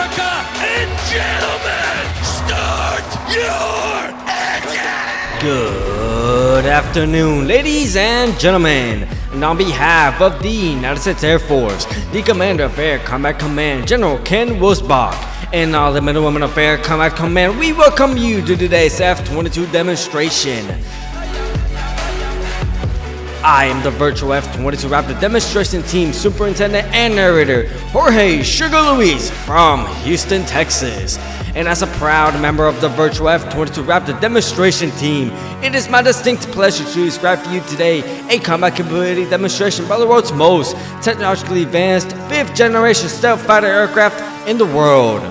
America and gentlemen, start your engine! Good afternoon, ladies and gentlemen. And on behalf of the United States Air Force, the Commander of Air Combat Command, General Ken Wosbach, and all the men and women of Air Combat Command, we welcome you to today's F-22 demonstration. I am the Virtual F-22 Raptor Demonstration Team Superintendent and Narrator, Jorge Sugar Luis from Houston, Texas. And as a proud member of the Virtual F-22 Raptor Demonstration Team, it is my distinct pleasure to describe for you today a combat capability demonstration by the world's most technologically advanced 5th generation stealth fighter aircraft in the world.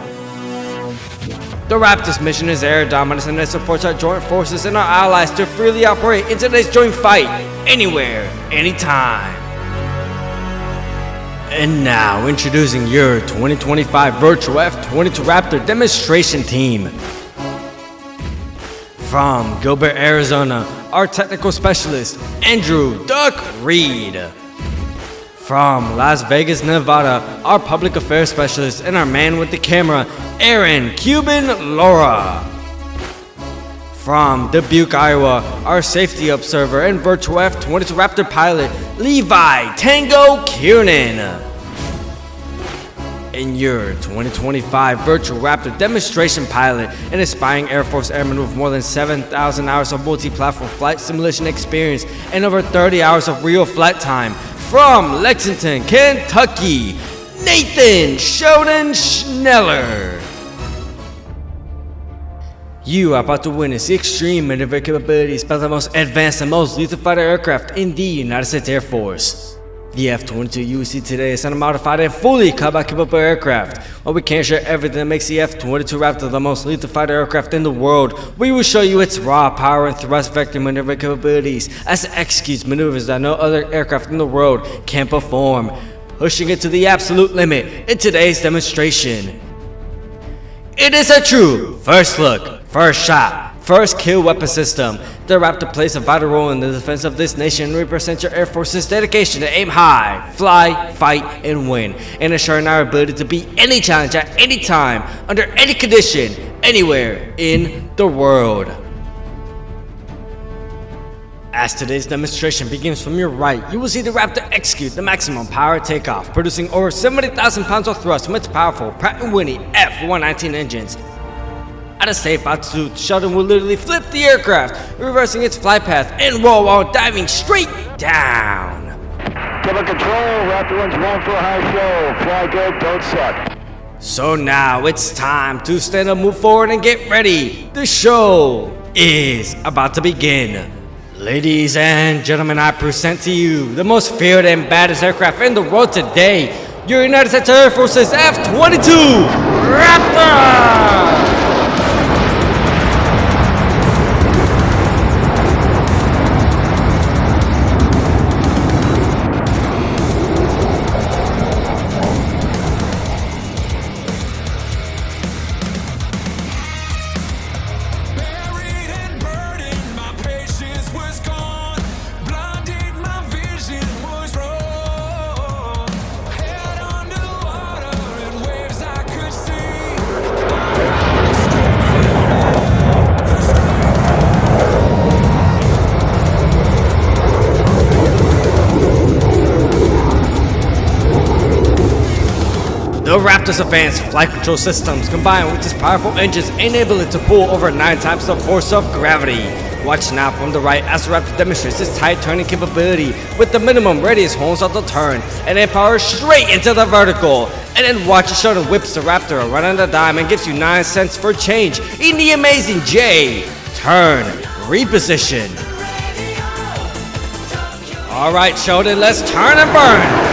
The Raptor's mission is air dominance, and it supports our joint forces and our allies to freely operate in today's joint fight, anywhere, anytime. And now, introducing your 2025 Virtual F-22 Raptor Demonstration Team. From Gilbert, Arizona, our technical specialist, Andrew Duck Reed. From Las Vegas, Nevada, our public affairs specialist and our man with the camera, Aaron Cuban Laura. From Dubuque, Iowa, our safety observer and Virtual F-22 Raptor pilot, Levi Tango Kiernan. And your 2025 Virtual Raptor demonstration pilot, an aspiring Air Force airman with more than 7,000 hours of multi-platform flight simulation experience and over 30 hours of real flight time. From Lexington, Kentucky, Nathan Sheldon Schneller. You are about to witness the extreme maneuver capabilities by the most advanced and most lethal fighter aircraft in the United States Air Force. The F-22 you see today is a modified and fully combat capable aircraft. While we can't share everything that makes the F-22 Raptor the most lethal fighter aircraft in the world, we will show you its raw power and thrust vector maneuver capabilities as it executes maneuvers that no other aircraft in the world can perform, pushing it to the absolute limit in today's demonstration. It is a true first look, first shot, first kill weapon system. The Raptor plays a vital role in the defense of this nation and represents your Air Force's dedication to aim high, fly, fight, and win, and ensuring our ability to beat any challenge at any time, under any condition, anywhere in the world. As today's demonstration begins from your right, you will see the Raptor execute the maximum power takeoff, producing over 70,000 pounds of thrust from its powerful Pratt & Whitney F-119 engines. At a safe altitude, Sheldon will literally flip the aircraft, reversing its flight path and roll while diving straight down. Cover control, Raptor 1's going for a high show. Fly good, don't suck. So now it's time to stand up, move forward, and get ready. The show is about to begin. Ladies and gentlemen, I present to you the most feared and baddest aircraft in the world today, your United States Air Force's F-22 Raptor! The Raptor's advanced flight control systems combined with its powerful engines enable it to pull over 9 times the force of gravity. Watch now from the right as the Raptor demonstrates its tight turning capability with the minimum radius horns of the turn and then power straight into the vertical. And then watch as Sheldon whips the Raptor around on the dime and gives you 9 cents for change in the amazing J turn reposition. Alright Sheldon, let's turn and burn!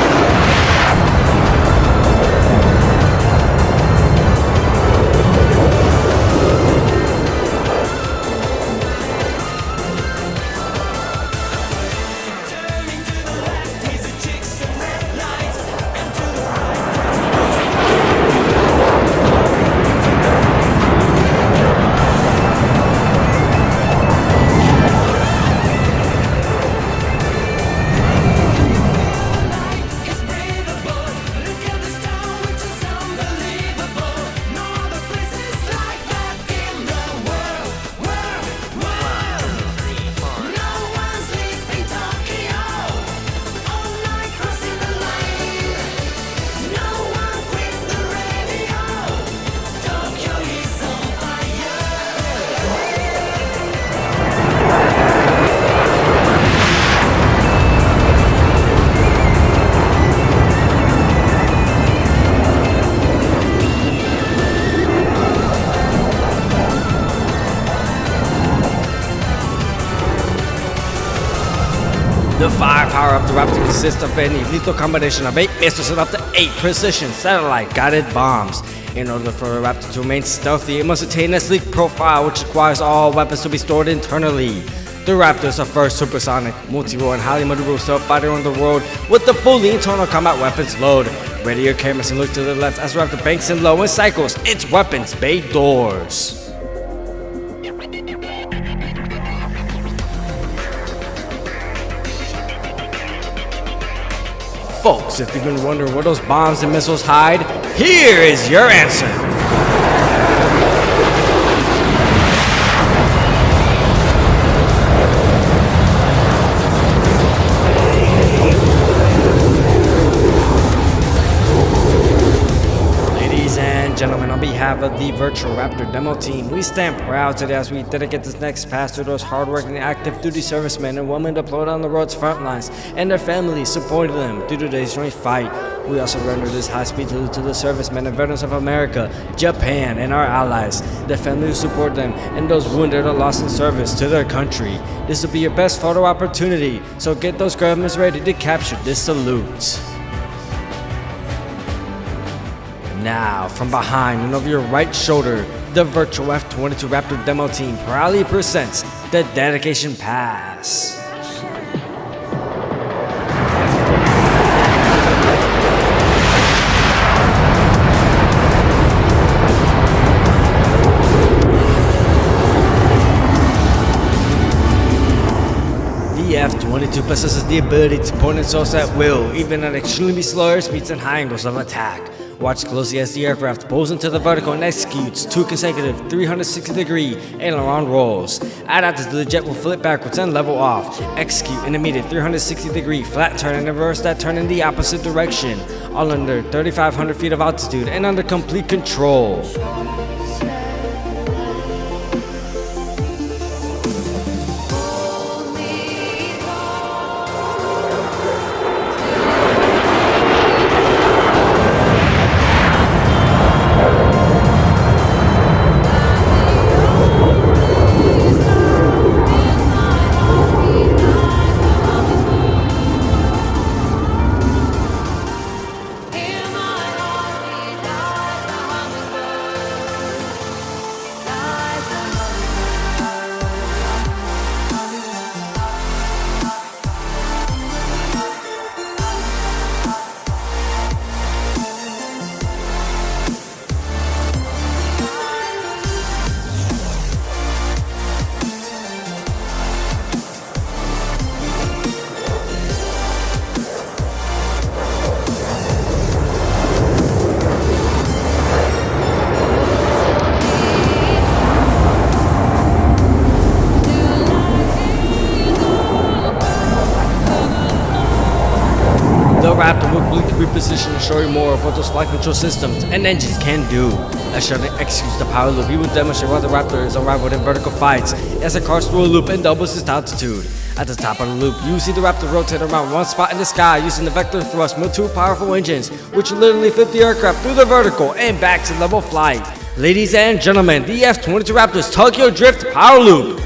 firepower of the Raptor consists of any lethal combination of 8 missiles and up to 8 precision satellite-guided bombs. In order for the Raptor to remain stealthy, it must attain a sleek profile, which requires all weapons to be stored internally. The Raptor is the first supersonic, multi-role, and highly maneuverable stealth fighter in the world with the fully internal combat weapons load. Ready your cameras and look to the left as the Raptor banks in low and cycles its weapons bay doors. Folks, if you've been wondering where those bombs and missiles hide, here is your answer. Gentlemen, on behalf of the Virtual Raptor demo team, we stand proud today as we dedicate this next pass to those hardworking active duty servicemen and women deployed on the road's front lines and their families supporting them due to today's joint fight. We also render this high-speed salute to the servicemen and veterans of America, Japan, and our allies, the families who support them, and those wounded or lost in service to their country. This will be your best photo opportunity, so get those cameras ready to capture this salute. Now, from behind and over your right shoulder, the Virtual F-22 Raptor demo team proudly presents the Dedication Pass. The F-22 possesses the ability to point its source at will, even at extremely slow airspeeds and high angles of attack. Watch closely as the aircraft pulls into the vertical and executes 2 consecutive 360-degree aileron rolls. Add after the jet will flip backwards and level off. Execute an immediate 360-degree flat turn and reverse that turn in the opposite direction, all under 3,500 feet of altitude and under complete control. The Raptor will quickly reposition and show you more of what those flight control systems and engines can do. As Sheldon executes the power loop, he will demonstrate why the Raptor is unrivaled in vertical fights as it cars through a loop and doubles its altitude. At the top of the loop, you see the Raptor rotate around one spot in the sky using the vector thrust with 2 powerful engines, which literally flip the aircraft through the vertical and back to level flight. Ladies and gentlemen, the F-22 Raptor's Tokyo Drift Power Loop.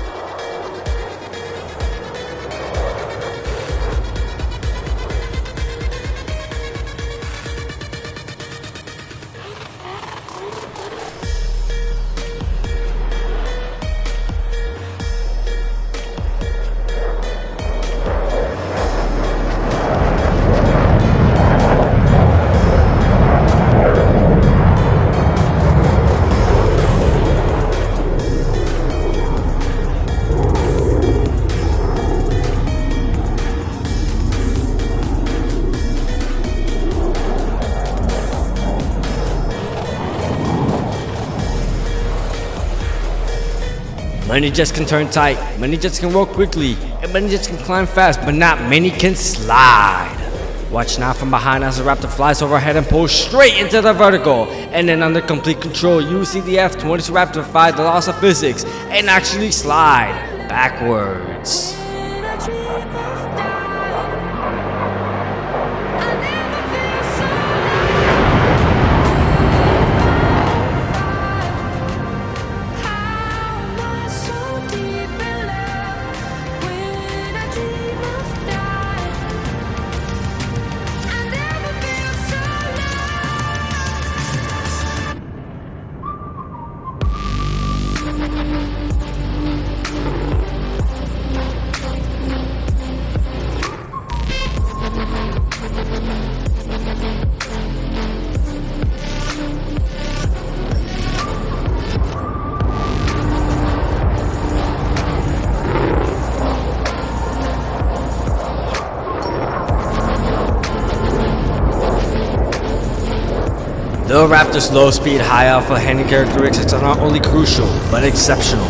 Many jets can turn tight, many jets can roll quickly, and many jets can climb fast, but not many can slide. Watch now from behind as the Raptor flies overhead and pulls straight into the vertical. And then under complete control, you see the F-22 Raptor defy the laws of physics and actually slide backwards. The Raptor's low-speed, high-alpha landing characteristics are not only crucial, but exceptional.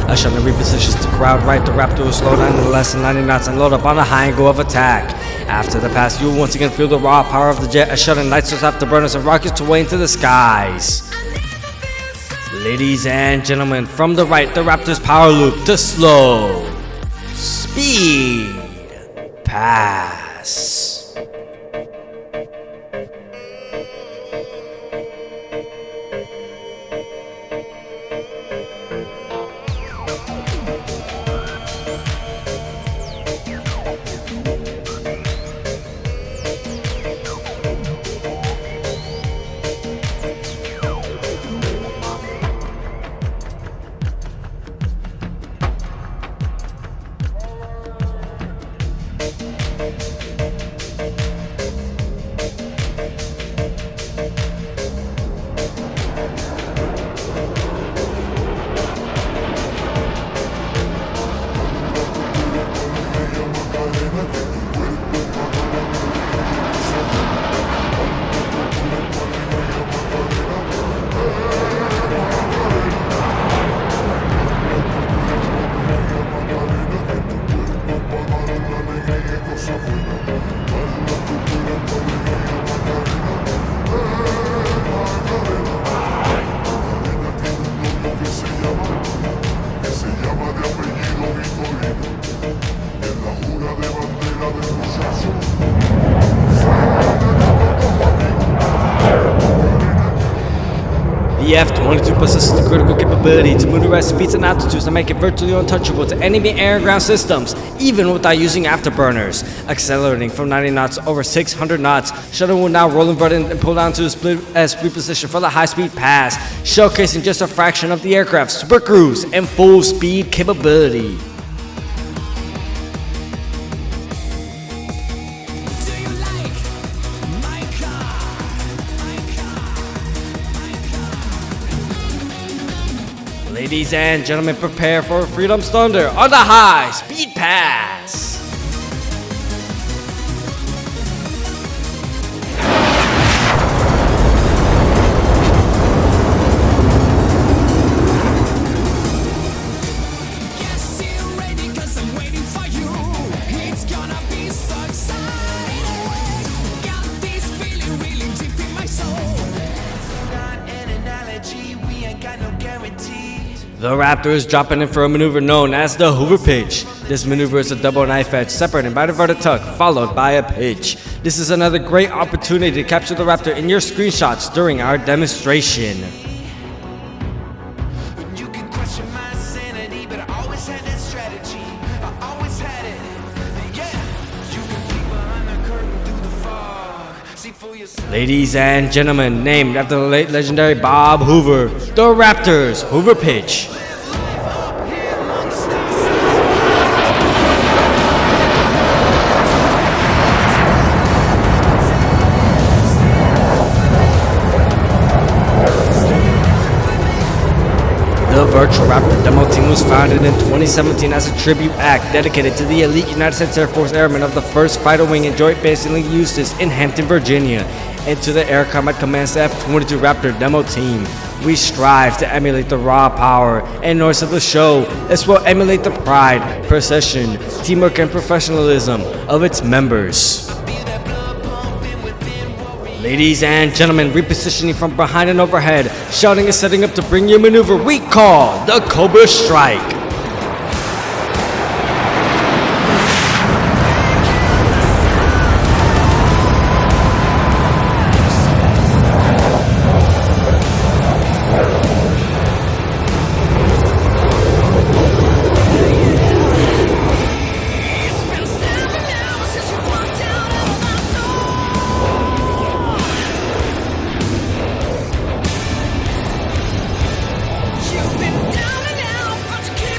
As Shutter repositions to crowd right, the Raptor will slow down to less than 90 knots and load up on a high angle of attack. After the pass, you will once again feel the raw power of the jet as Shutter lights those afterburners and rockets away into the skies. Ladies and gentlemen, from the right, the Raptor's power loop to slow speed pass. The F-22 possesses the critical capability to maneuver at speeds and altitudes that make it virtually untouchable to enemy air and ground systems, even without using afterburners. Accelerating from 90 knots over 600 knots, Shuttle will now roll invert and pull down to a split position for the high-speed pass, showcasing just a fraction of the aircraft's super cruise and full-speed capability. Ladies and gentlemen, prepare for Freedom's Thunder on the high speed pass. The Raptor is dropping in for a maneuver known as the Hoover pitch. This maneuver is a double knife edge separated by the vertical tuck, followed by a pitch. This is another great opportunity to capture the Raptor in your screenshots during our demonstration. You can question my sanity, but I always had that strategy. I always had it. Yeah, you can peek behind the curtain through the fog. See for yourself. Ladies and gentlemen, named after the late legendary Bob Hoover, the Raptor's Hoover pitch. The Virtual Raptor demo team was founded in 2017 as a tribute act dedicated to the elite United States Air Force airmen of the 1st Fighter Wing and Joint Base in Eustis in Hampton, Virginia, and to the Air Combat Command's F-22 Raptor demo team. We strive to emulate the raw power and noise of the show, as well emulate the pride, precision, teamwork, and professionalism of its members. Ladies and gentlemen, repositioning from behind and overhead, shouting and setting up to bring you a maneuver we call the Cobra Strike. You've been down and out, but you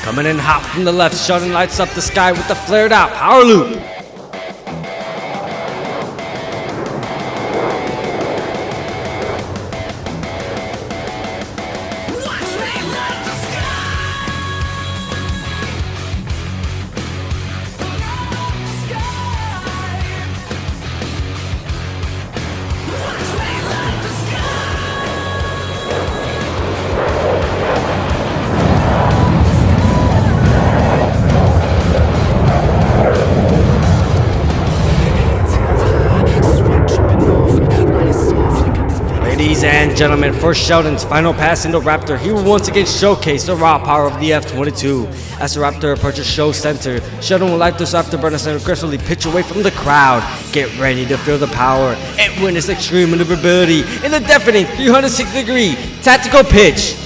Coming in hot from the left, Sheldon lights up the sky with the flared out power loop. Ladies and gentlemen, for Sheldon's final pass into Raptor, he will once again showcase the raw power of the F-22. As the Raptor approaches show center, Sheldon will light this afterburner and aggressively pitch away from the crowd. Get ready to feel the power and witness extreme maneuverability in the deafening 360-degree tactical pitch.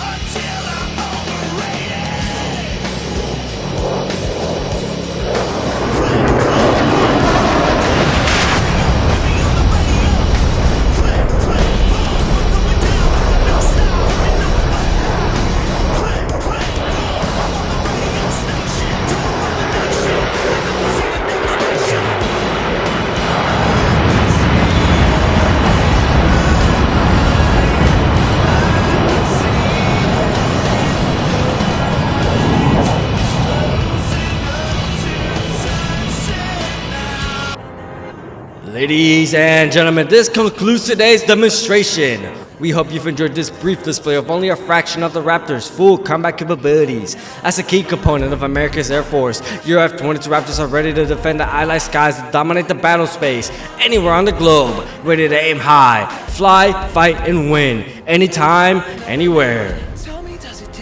Ladies and gentlemen, this concludes today's demonstration. We hope you've enjoyed this brief display of only a fraction of the Raptor's full combat capabilities. As a key component of America's Air Force, your F-22 Raptors are ready to defend the Allied skies and dominate the battle space anywhere on the globe, ready to aim high, fly, fight, and win, anytime, anywhere.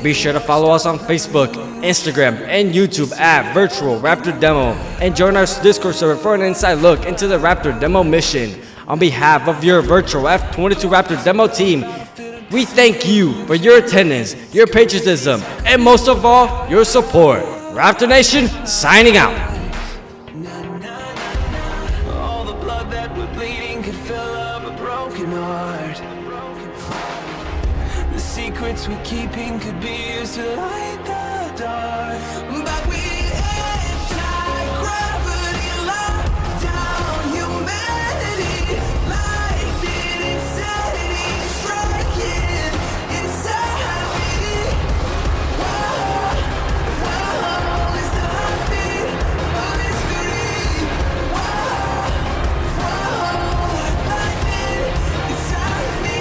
Be sure to follow us on Facebook, Instagram, and YouTube at Virtual Raptor Demo, and join our Discord server for an inside look into the Raptor Demo mission. On behalf of your Virtual F-22 Raptor Demo team, we thank you for your attendance, your patriotism, and most of all, your support. Raptor Nation, signing out. All the blood that we're bleeding could fill up a broken heart. The secrets we're keeping could be used to light the dark. But we anti-gravity lock down humanity. Lightning insanity striking inside me. Whoa, whoa, it's the heartbeat of mystery. Whoa, whoa, lightning inside me.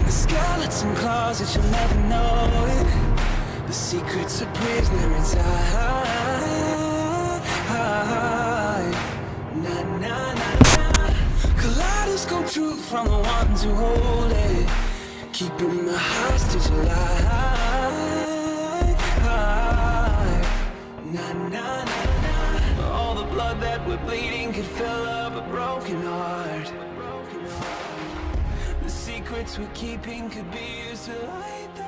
The skeleton closet, you'll never know it. The secret's a prisoner inside. Na na na na. Kaleidoscope truth from the ones who hold it, keeping the hostage alive. Na na na na. All the blood that we're bleeding could fill up a broken heart. The secrets we're keeping could be used to light the